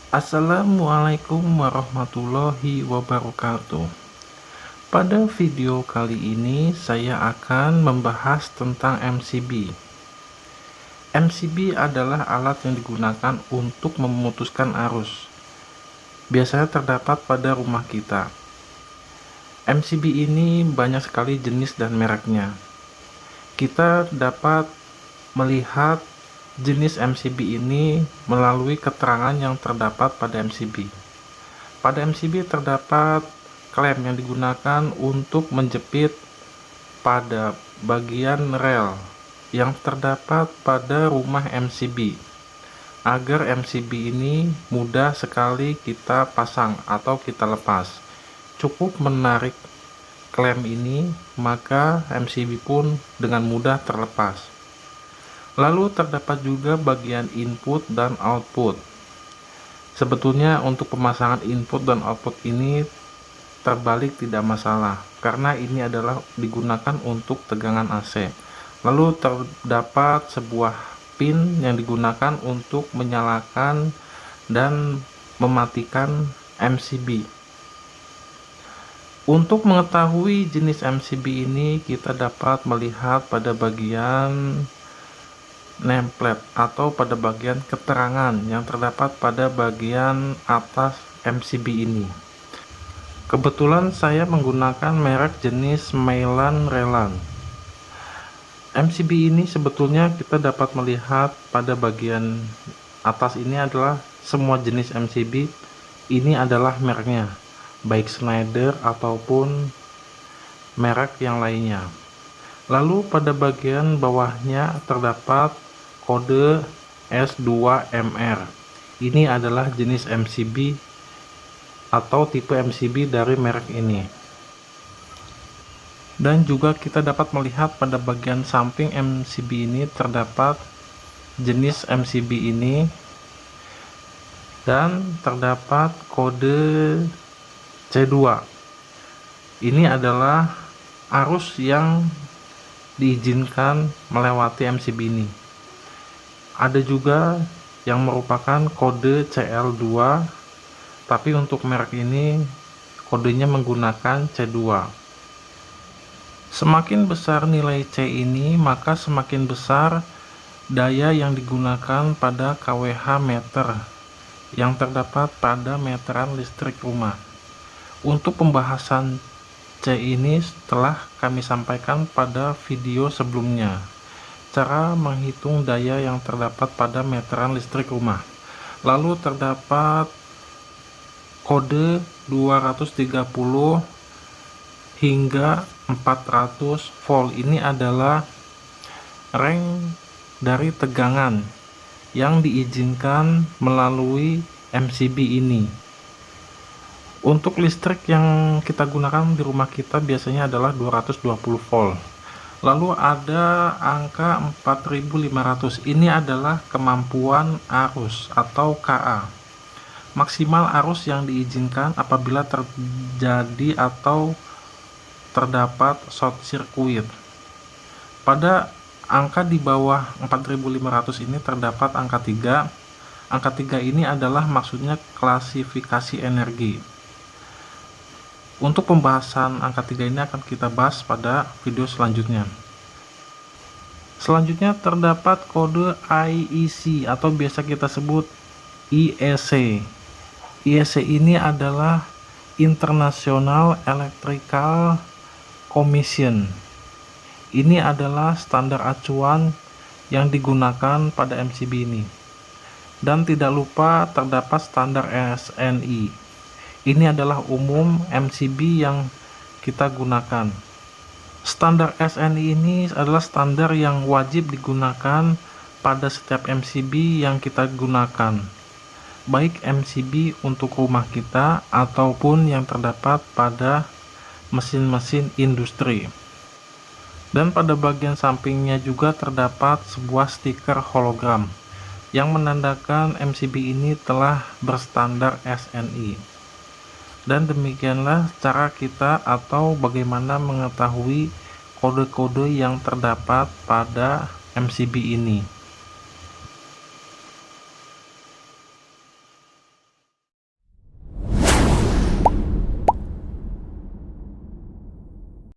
Assalamualaikum warahmatullahi wabarakatuh. Pada video kali ini saya akan membahas tentang MCB. MCB adalah alat yang digunakan untuk memutuskan arus. Biasanya terdapat pada rumah kita. MCB ini banyak sekali jenis dan mereknya. Kita dapat melihat jenis MCB ini melalui keterangan yang terdapat pada MCB. Pada MCB terdapat klem yang digunakan untuk menjepit pada bagian rel yang terdapat pada rumah MCB, agar MCB ini mudah sekali kita pasang atau kita lepas. Cukup menarik klem ini, maka MCB pun dengan mudah terlepas. Lalu terdapat juga bagian input dan output. Sebetulnya untuk pemasangan input dan output ini terbalik tidak masalah, karena ini adalah digunakan untuk tegangan AC. Lalu terdapat sebuah pin yang digunakan untuk menyalakan dan mematikan MCB. Untuk mengetahui jenis MCB ini, kita dapat melihat pada bagian nameplate atau pada bagian keterangan yang terdapat pada bagian atas MCB ini. Kebetulan saya menggunakan merek jenis Mylan Relan. MCB ini sebetulnya kita dapat melihat pada bagian atas ini adalah semua jenis MCB ini adalah mereknya, baik Schneider ataupun merek yang lainnya. Lalu pada bagian bawahnya terdapat kode S2MR. Ini adalah jenis MCB atau tipe MCB dari merek ini. Dan juga kita dapat melihat pada bagian samping MCB ini terdapat jenis MCB ini dan terdapat kode C2. Ini adalah arus yang diizinkan melewati MCB ini. Ada juga yang merupakan kode CL2, tapi untuk merek ini kodenya menggunakan C2. Semakin besar nilai C ini, maka semakin besar daya yang digunakan pada kWh meter yang terdapat pada meteran listrik rumah. Untuk pembahasan C ini telah kami sampaikan pada video sebelumnya. Cara menghitung daya yang terdapat pada meteran listrik rumah. Lalu terdapat kode 230 hingga 400 volt. Ini adalah range dari tegangan yang diizinkan melalui MCB ini. Untuk listrik yang kita gunakan di rumah kita biasanya adalah 220 volt. Lalu ada angka 4500. Ini adalah kemampuan arus atau KA. Maksimal arus yang diizinkan apabila terjadi atau terdapat short circuit. Pada angka di bawah 4500 ini terdapat angka 3. Angka 3 ini adalah maksudnya klasifikasi energi. Untuk pembahasan angka 3 ini akan kita bahas pada video selanjutnya. Selanjutnya terdapat kode IEC atau biasa kita sebut IEC. IEC ini adalah International Electrical Commission. Ini adalah standar acuan yang digunakan pada MCB ini. Dan tidak lupa terdapat standar SNI. Ini adalah umum MCB yang kita gunakan. Standar SNI ini adalah standar yang wajib digunakan pada setiap MCB yang kita gunakan, baik MCB untuk rumah kita ataupun yang terdapat pada mesin-mesin industri. Dan pada bagian sampingnya juga terdapat sebuah stiker hologram yang menandakan MCB ini telah berstandar SNI. Dan demikianlah cara kita atau bagaimana mengetahui kode-kode yang terdapat pada MCB ini.